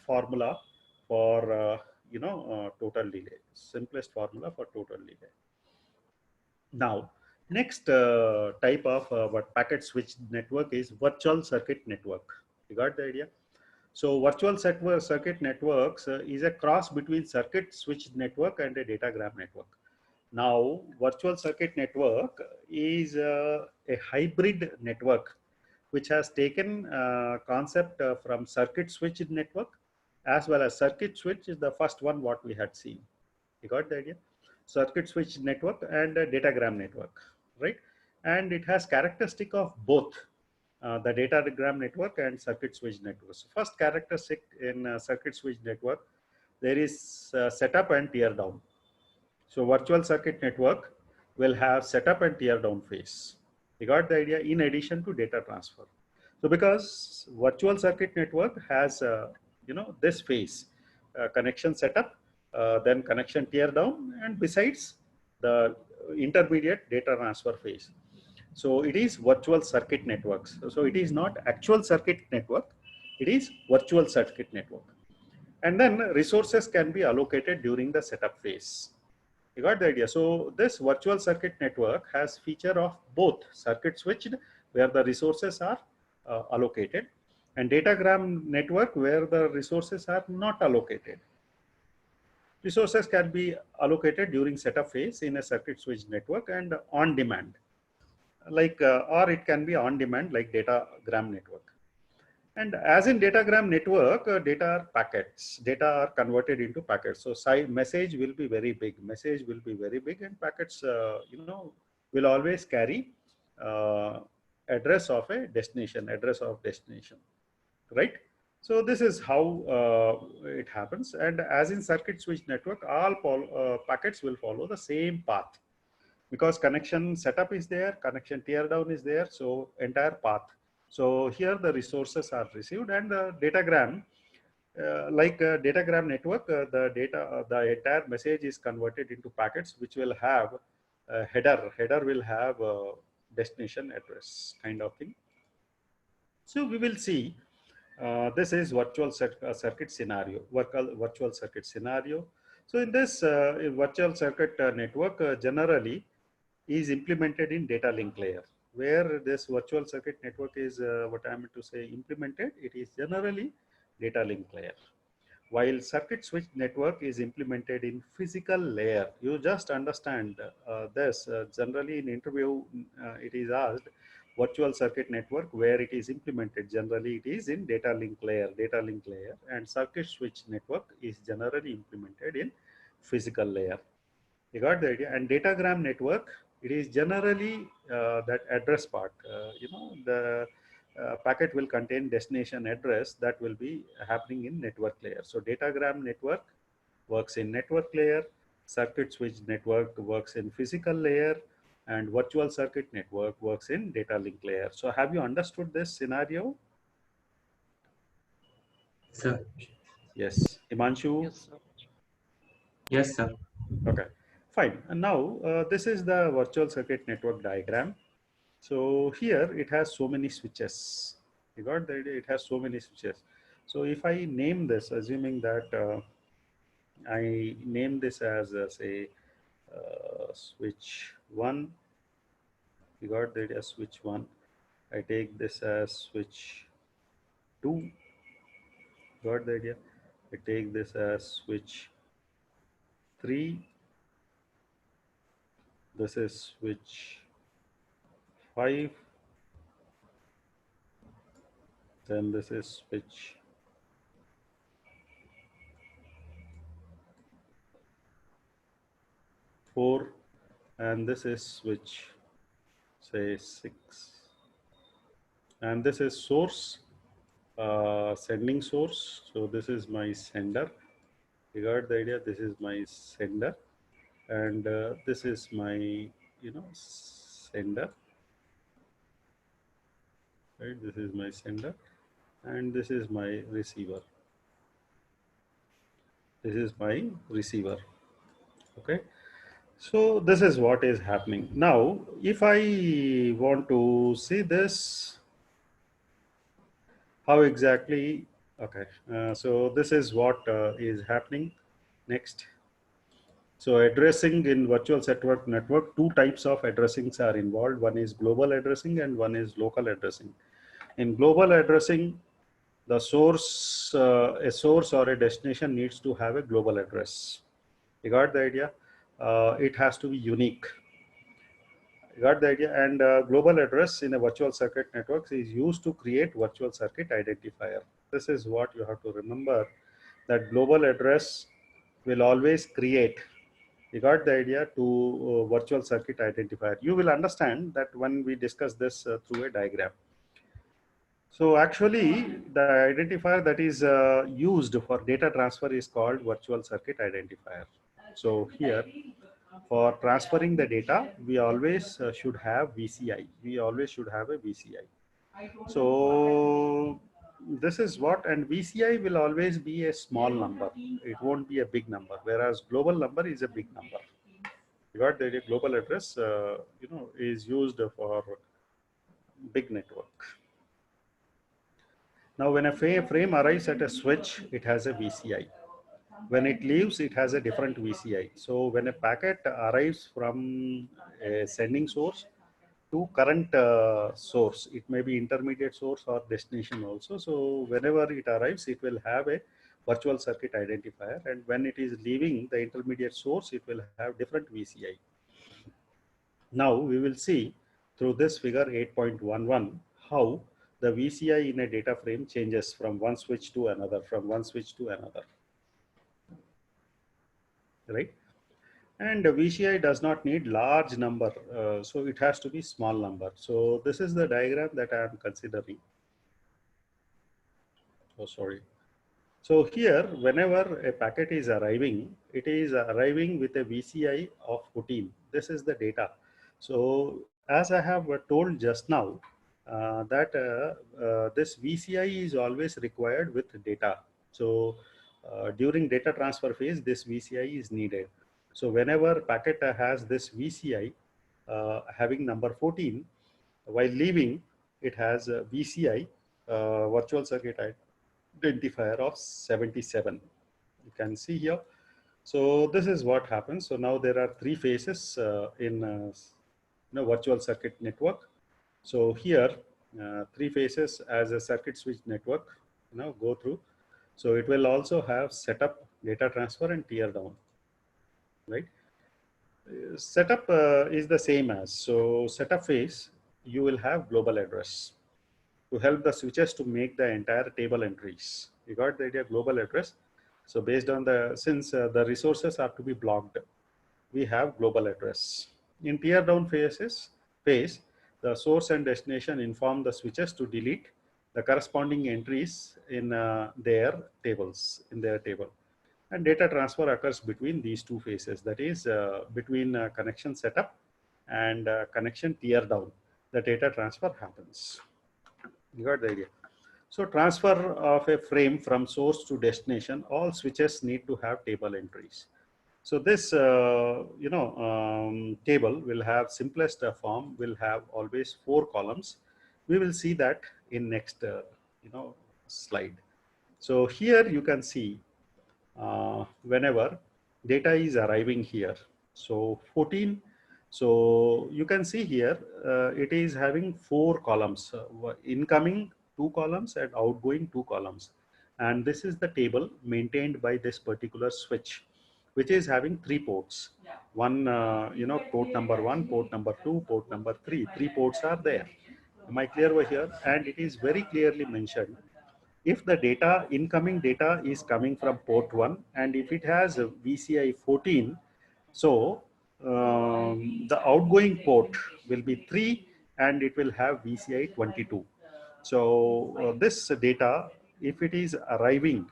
formula for total delay. Simplest formula for total delay. Now, next type of what packet switch network is virtual circuit network. You got the idea? So virtual circuit networks is a cross between circuit switch network and a datagram network. Now, virtual circuit network is a hybrid network which has taken concept from circuit switch network, as well as circuit switch is the first one what we had seen. You got the idea? Circuit switch network and a datagram network, right? And it has characteristic of both the datagram network and circuit switch network. So first characteristic in circuit switch network, there is setup and tear down. So virtual circuit network will have setup and tear down phase. You got the idea? In addition to data transfer. So because virtual circuit network has this phase, connection setup, then connection tear down, and besides the intermediate data transfer phase. So it is virtual circuit networks. So it is not actual circuit network, it is virtual circuit network. And then resources can be allocated during the setup phase. You got the idea? So this virtual circuit network has feature of both circuit switched, where the resources are allocated, and datagram network where the resources are not allocated. Resources can be allocated during setup phase in a circuit switch network and on demand, like or it can be on demand like datagram network. And as in datagram network, data are packets. Data are converted into packets. So message will be very big. Message will be very big, and packets, will always carry address of a destination, right? So this is how it happens. And as in circuit switch network, all packets will follow the same path, because connection setup is there, connection tear down is there, so entire path. So here the resources are received, and datagram, datagram network, the entire message is converted into packets, which will have header. Header will have destination address kind of thing. So we will see. This is virtual circuit scenario, virtual circuit scenario. So in this virtual circuit network, generally is implemented in data link layer. Where this virtual circuit network is, what I am to say, implemented, it is generally data link layer. While circuit switch network is implemented in physical layer. You just understand this. Generally in interview, it is asked virtual circuit network where it is implemented. Generally it is in data link layer, and circuit switch network is generally implemented in physical layer. You got the idea? And datagram network, it is generally that address part. The packet will contain destination address that will be happening in network layer. So datagram network works in network layer, circuit switch network works in physical layer, and virtual circuit network works in data link layer. So have you understood this scenario? Sir. Yes. Imanshu? Yes, sir. Yes, sir. Okay, fine. And now this is the virtual circuit network diagram. So here it has so many switches. You got the idea? It has so many switches. So if I name this, assuming that I name this as say switch 1, you got the idea, switch 1. I take this as switch 2, got the idea. I take this as switch 3. This is switch 5. Then this is switch 4, and this is switch say 6, and this is source, sending source. So this is my sender. You got the idea? This is my sender, and this is my sender, right? This is my sender, and this is my receiver. This is my receiver. Okay. So this is what is happening. Now, if I want to see this, how exactly Okay, so this is what is happening next. So addressing in virtual network, two types of addressings are involved. One is global addressing and one is local addressing. In global addressing, the source, a source or a destination needs to have a global address. You got the idea? It has to be unique. You got the idea? And global address in a virtual circuit network is used to create virtual circuit identifier. This is what you have to remember, that global address will always create, you got the idea, to virtual circuit identifier. You will understand that when we discuss this through a diagram. So actually the identifier that is used for data transfer is called virtual circuit identifier. So here, for transferring the data, we always should have VCI. We always should have a VCI. So this is what, and VCI will always be a small number. It won't be a big number, whereas global number is a big number. You got the idea? Global address, is used for big network. Now, when a frame arrives at a switch, it has a VCI. When it leaves, it has a different VCI. So when a packet arrives from a sending source to current source, it may be intermediate source or destination also. So whenever it arrives, it will have a virtual circuit identifier, and when it is leaving the intermediate source, it will have different VCI. Now we will see through this figure 8.11 how the VCI in a data frame changes from one switch to another, right? And VCI does not need large number, so it has to be small number. So this is the diagram that I am considering. Oh, sorry. So here, whenever a packet is arriving, it is arriving with a VCI of 14. This is the data. So as I have told just now, that this VCI is always required with data. So during data transfer phase, this VCI is needed. So whenever packet has this VCI having number 14, while leaving, it has a VCI, virtual circuit identifier of 77. You can see here. So this is what happens. So now there are three phases in virtual circuit network. So here, three phases as a circuit switch network go through. So it will also have setup, data transfer, and tear down, right? Setup is the same as, so setup phase, you will have global address to help the switches to make the entire table entries. You got the idea, global address. So based on since the resources are to be blocked, we have global address. In tear down phase, the source and destination inform the switches to delete the corresponding entries in their table. And data transfer occurs between these two phases, that is between connection setup and connection tear down. The data transfer happens. You got the idea. So transfer of a frame from source to destination, all switches need to have table entries. So this, table will have simplest form, will have always 4 columns. We will see that in next, slide. So here you can see whenever data is arriving here. So 14. So you can see here, it is having 4 columns, incoming 2 columns and outgoing 2 columns. And this is the table maintained by this particular switch, which is having 3 ports. One, port number 1, port number 2, port number 3. 3 ports are there. Am I clear over here? And it is very clearly mentioned, if the data, incoming data is coming from port 1, and if it has a VCI 14, so the outgoing port will be 3 and it will have VCI 22. So this data, if it is arriving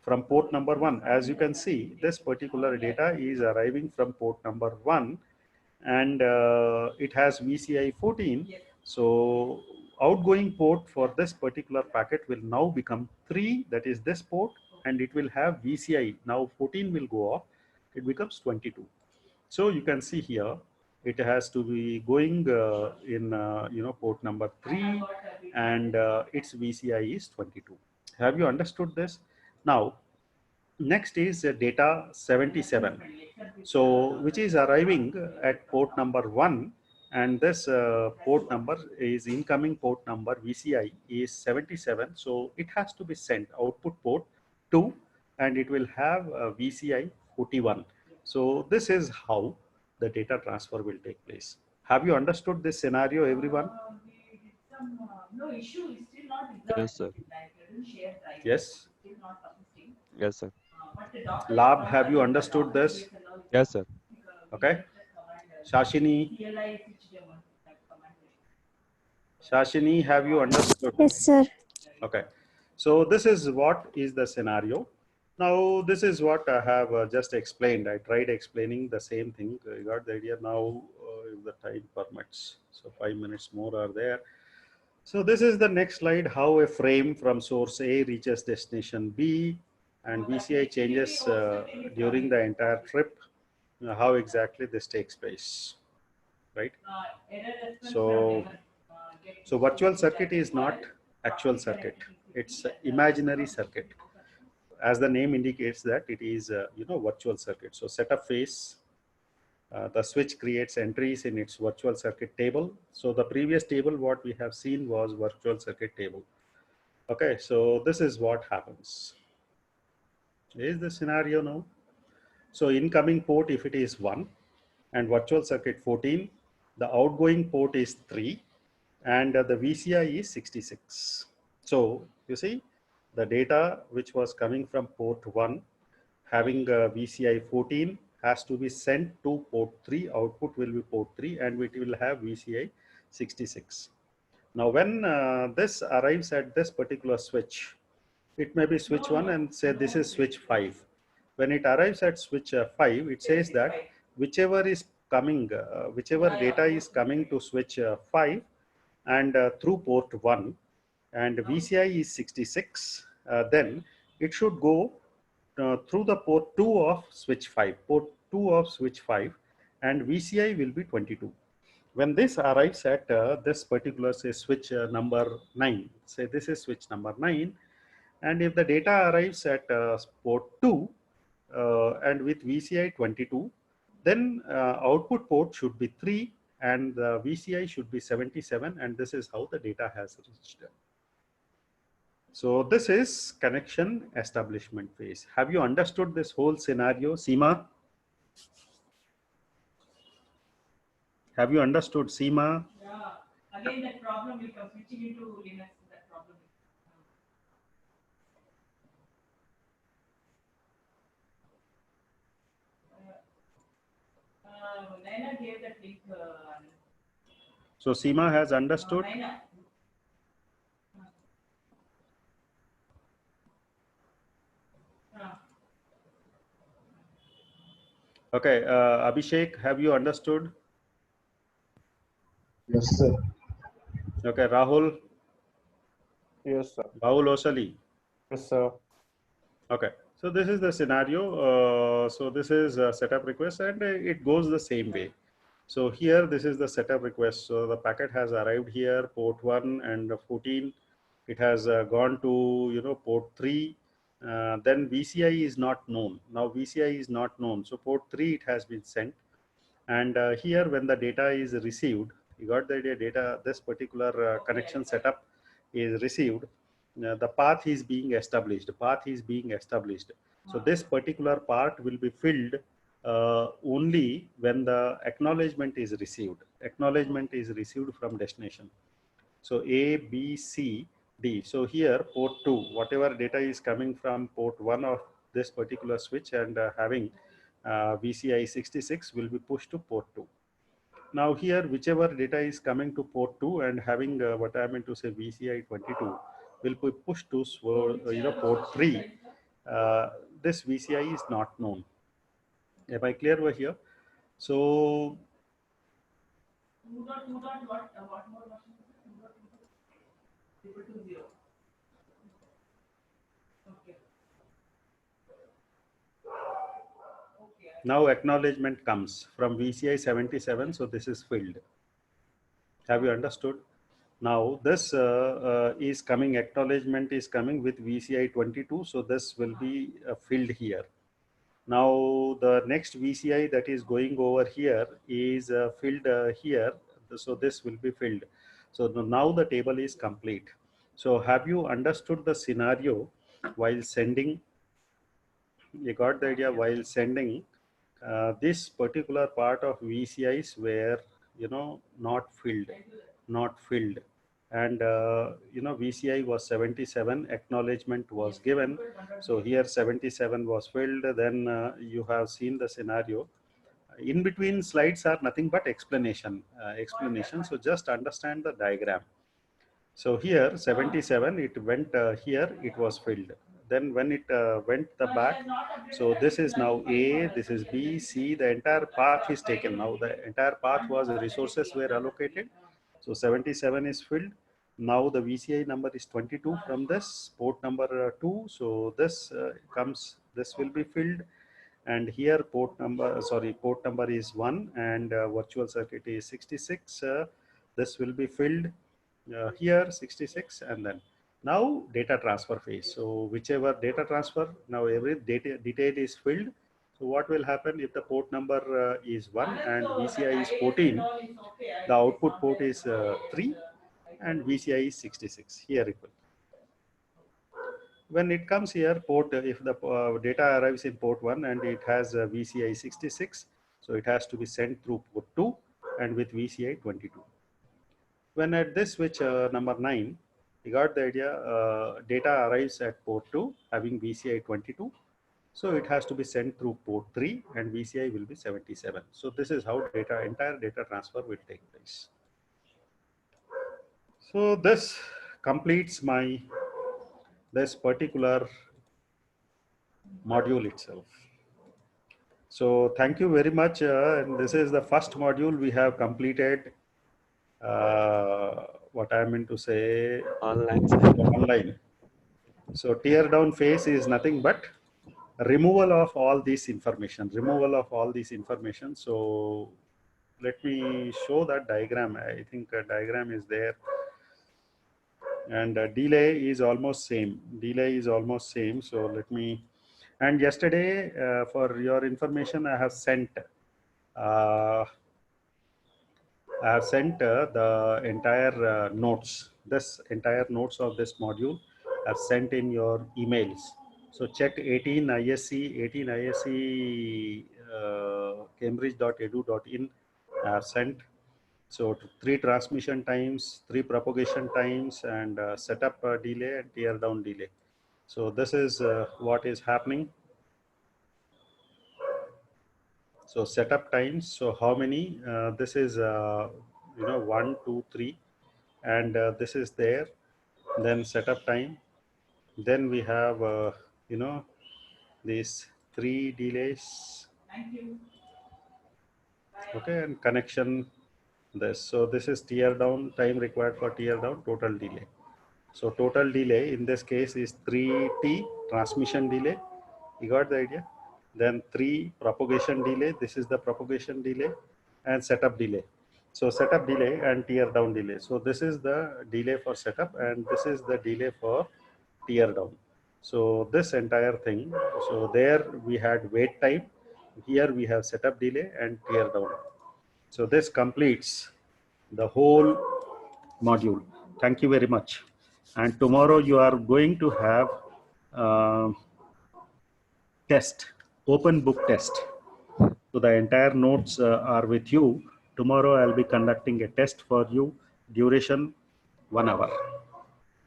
from port number 1, as you can see, this particular data is arriving from port number 1, and it has VCI 14. So outgoing port for this particular packet will now become 3, that is this port, and it will have VCI. Now 14 will go off, it becomes 22. So you can see here, it has to be going in port number 3, and its VCI is 22. Have you understood this? Now, next is data 77. So, which is arriving at port number 1, and this port number is incoming port number VCI is 77. So, it has to be sent output port 2, and it will have VCI 41. So, this is how the data transfer will take place. Have you understood this scenario, everyone? No issue is still not resolved. Yes, sir. Like you didn't share drive. Yes. Still not persisting. Yes, sir. But the doctor Lab, have you understood this? Yes, sir. Okay. Shashini, Shashini, have you understood? Yes, sir. Okay. So this is what is the scenario. Now this is what I have just explained. I tried explaining the same thing. You got the idea now if the time permits. So 5 minutes more are there. So this is the next slide, how a frame from source A reaches destination B and VCI changes during the entire trip. How exactly this takes place, right? So virtual circuit is not actual circuit. It's imaginary circuit. As the name indicates that it is, virtual circuit. So setup phase, the switch creates entries in its virtual circuit table. So the previous table, what we have seen was virtual circuit table. Okay, so this is what happens. Is the scenario now? So incoming port, if it is 1 and virtual circuit 14, the outgoing port is 3 and the VCI is 66. So you see the data which was coming from port 1 having VCI 14 has to be sent to port 3. Output will be port 3 and it will have VCI 66. Now when this arrives at this particular switch, it may be switch 1 and say this is switch 5. When it arrives at switch 5, it says that whichever is coming, whichever data is coming to switch 5 and through port 1 and VCI is 66, then it should go through the port 2 of switch 5, port 2 of switch 5, and VCI will be 22. When this arrives at this particular say switch number 9, say this is switch number 9, and if the data arrives at port 2 and with VCI 22, then output port should be 3 and the VCI should be 77, and this is how the data has reached. So this is connection establishment phase. Have you understood this whole scenario, Seema? Have you understood, Seema? Yeah. Again, that problem will come switching into Linux. That problem. Naina gave that link. So Seema has understood. Naina. Okay, Abhishek, have you understood? Yes, sir. Okay, Rahul, Yes, sir. Rahul Osali. Yes, sir. Okay, so this is the scenario. So this is a setup request and it goes the same way. So here, this is the setup request. So the packet has arrived here, port 1 and 14. It has gone to, port 3. Then VCI is not known. Now VCI is not known. So port 3, it has been sent. And here, when the data is received, you got the idea, data, this particular connection setup is received. The path is being established. So this particular part will be filled only when the acknowledgement is received. Acknowledgement is received from destination. So A, B, C, D. So here port 2, whatever data is coming from port 1 of this particular switch and having VCI 66 will be pushed to port 2. Now here, whichever data is coming to port 2 and having what I meant to say VCI 22 will be pushed to port 3. This VCI is not known. Am I clear over here? So What more version? 2.20. Okay. now acknowledgement comes from VCI 77. So this is filled. Have you understood? Now this is coming, acknowledgement is coming with VCI 22. So this will be filled here. Now the next VCI that is going over here is filled here. So this will be filled. So now the table is complete. So have you understood the scenario while sending? You got the idea while sending this particular part of VCIs were, not filled. And, VCI was 77, acknowledgement was given. So here 77 was filled. Then you have seen the scenario. In between slides are nothing but explanation. So just understand the diagram. So here 77, it went here, it was filled. Then when it went the back, so this is now A, this is B, C, the entire path is taken. Now the entire path was resources were allocated. So 77 is filled. Now the VCI number is 22 from this port number 2. So this this will be filled. And here port number is 1 and virtual circuit is 66. This will be filled. Here 66, and then now data transfer phase. So whichever data transfer, now every data detail is filled. So what will happen if the port number is 1 and VCI is 14, the output port is 3 and VCI is 66. Here it will. When it comes here, port, if the data arrives in port 1 and it has VCI 66, so it has to be sent through port 2 and with VCI 22. When at this switch number 9, you got the idea, data arrives at port 2 having VCI 22. So it has to be sent through port 3 and VCI will be 77. So this is how entire data transfer will take place. So this completes this particular module itself. So thank you very much. And this is the first module we have completed. What I meant to say, online. So tear down phase is nothing but removal of all this information. So let me show that diagram. I think a diagram is there. And delay is almost same. So let me, and yesterday for your information, I have sent the entire notes. This entire notes of this module are sent in your emails. So check 18 ISC cambridge.edu.in are sent. So 3 transmission times, 3 propagation times, and setup delay and tear down delay. So this is what is happening. So setup times, so how many, this is 1 2 3, and this is there. Then setup time, then we have these 3 delays. Thank you. Okay, and connection this. So this is tear down, time required for tear down, total delay. So total delay in this case is 3T transmission delay. You got the idea? Then 3 propagation delay. This is the propagation delay, and setup delay. So setup delay and tear down delay. So this is the delay for setup and this is the delay for tear down. So this entire thing. So there we had wait time. Here we have setup delay and tear down. So this completes the whole module. Thank you very much. And tomorrow you are going to have test, open book test. So the entire notes are with you. Tomorrow I'll be conducting a test for you, duration 1 hour.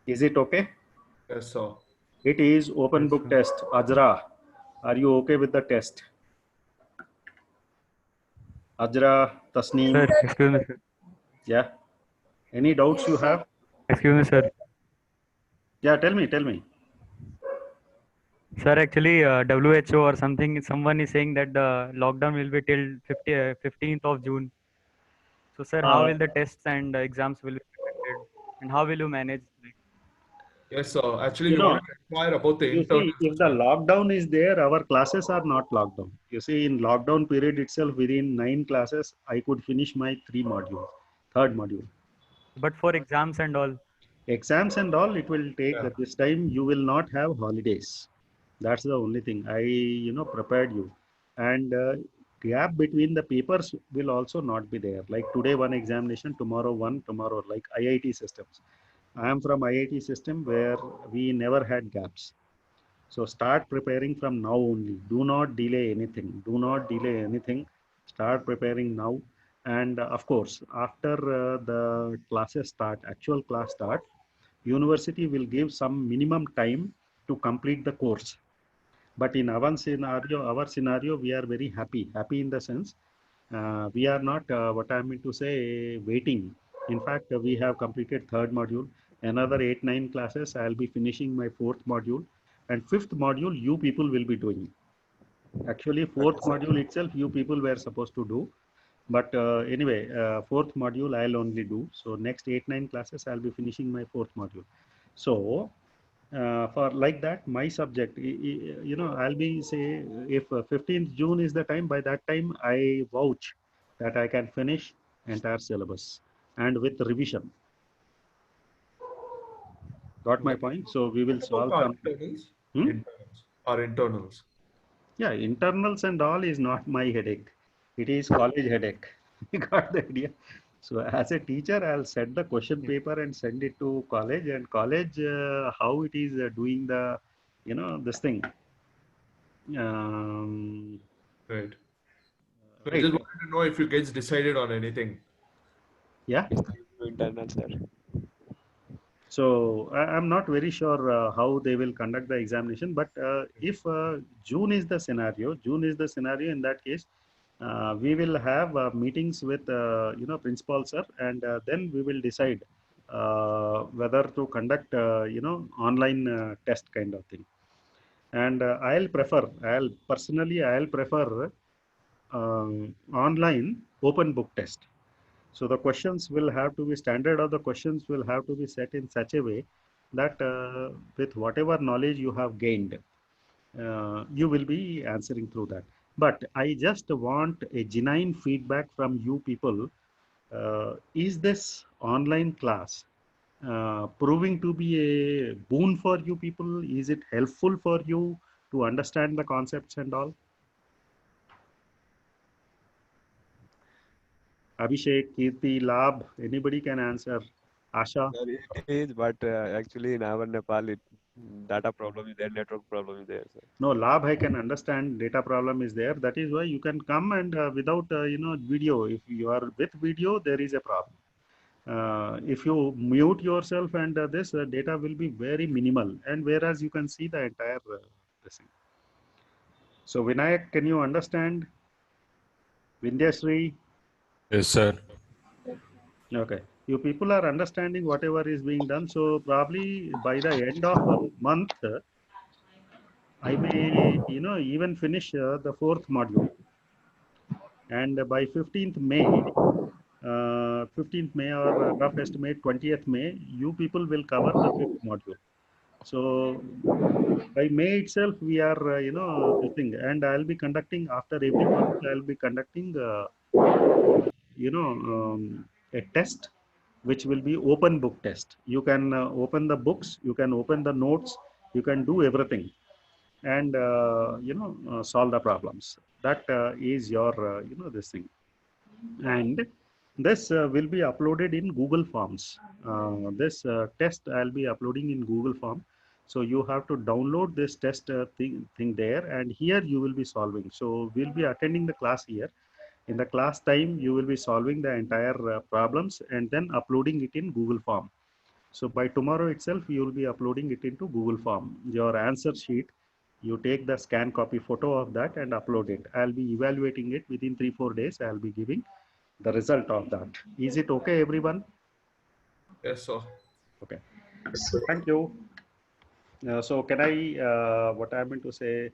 Is it okay? Yes, sir. It is open book test. Ajra, are you okay with the test? Ajra, Tasneem. Sir, excuse me, sir. Yeah. Any doubts you have? Excuse me, sir. Yeah, tell me. Sir, actually, WHO or something, someone is saying that the lockdown will be till 15th of June. So, sir, how will the tests and exams will be conducted? And how will you manage? Yes, sir. Actually, You we know, want to inquire about the You see, if the lockdown is there, our classes are not locked down. You see, in lockdown period itself, within 9 classes, I could finish my 3 modules, 3rd module. But for exams and all, Exams and all, it will take Yeah. this time. You will not have holidays. That's the only thing. I, prepared you, and gap between the papers will also not be there. Like today one examination, tomorrow one, tomorrow like IIT systems. I am from IIT system where we never had gaps. So start preparing from now only. Do not delay anything. Do not delay anything. Start preparing now. And of course, after the classes start, actual class start, university will give some minimum time to complete the course. But in our scenario, we are very happy. Happy in the sense we are not what I mean to say waiting. In fact, we have completed third module. Another 8 9 classes. I'll be finishing my fourth module, and fifth module you people will be doing. Actually, fourth module itself you people were supposed to do, but anyway, fourth module I'll only do. So next 8 9 classes I'll be finishing my fourth module. So for like that my subject, I'll be say if 15th June is the time, by that time I vouch that I can finish entire syllabus and with revision. Got my point? So we will solve Our some. internals? Hmm? Internals. Our internals. Yeah, internals and all is not my headache. It is college headache. You got the idea? So as a teacher, I'll set the question paper and send it to college, and college how it is doing the, this thing. Right. So I Right. just wanted to know if you guys decided on anything. Yeah. Internal, sir. So I'm not very sure how they will conduct the examination, but if June is the scenario, in that case, we will have meetings with principal sir, and then we will decide whether to conduct online test kind of thing. And I'll prefer online open book test. So the questions will have to be standard, or the questions will have to be set in such a way that with whatever knowledge you have gained, you will be answering through that. But I just want a genuine feedback from you people. Is this online class proving to be a boon for you people? Is it helpful for you to understand the concepts and all? Abhishek, Kirti, Labh, anybody can answer. Asha? Sir, it is, but actually in our Nepal, data problem is there, network problem is there, sir. No, Labh, I can understand data problem is there. That is why you can come and without, video. If you are with video, there is a problem. If you mute yourself and this data will be very minimal, and whereas you can see the entire this thing. So Vinayak, can you understand? Vindhyasree? Yes, sir. Okay. You people are understanding whatever is being done. So probably by the end of the month, I may, even finish the fourth module. And by 15th May, 15th May or rough estimate 20th May, you people will cover the fifth module. So by May itself, we are, this thing, and I'll be conducting after every month, I'll be conducting, a test, which will be open book test. You can open the books, you can open the notes, you can do everything, and solve the problems. That is your, this thing, and this will be uploaded in Google Forms. This test I'll be uploading in Google Form. So you have to download this test thing there, and here you will be solving. So we'll be attending the class here. In the class time, you will be solving the entire problems and then uploading it in Google Form. So by tomorrow itself, you will be uploading it into Google Form. Your answer sheet, you take the scan copy photo of that and upload it. I'll be evaluating it within 3-4 days. I'll be giving the result of that. Is it okay, everyone? Yes, sir. Okay. Thank you. So can I, what I meant to say,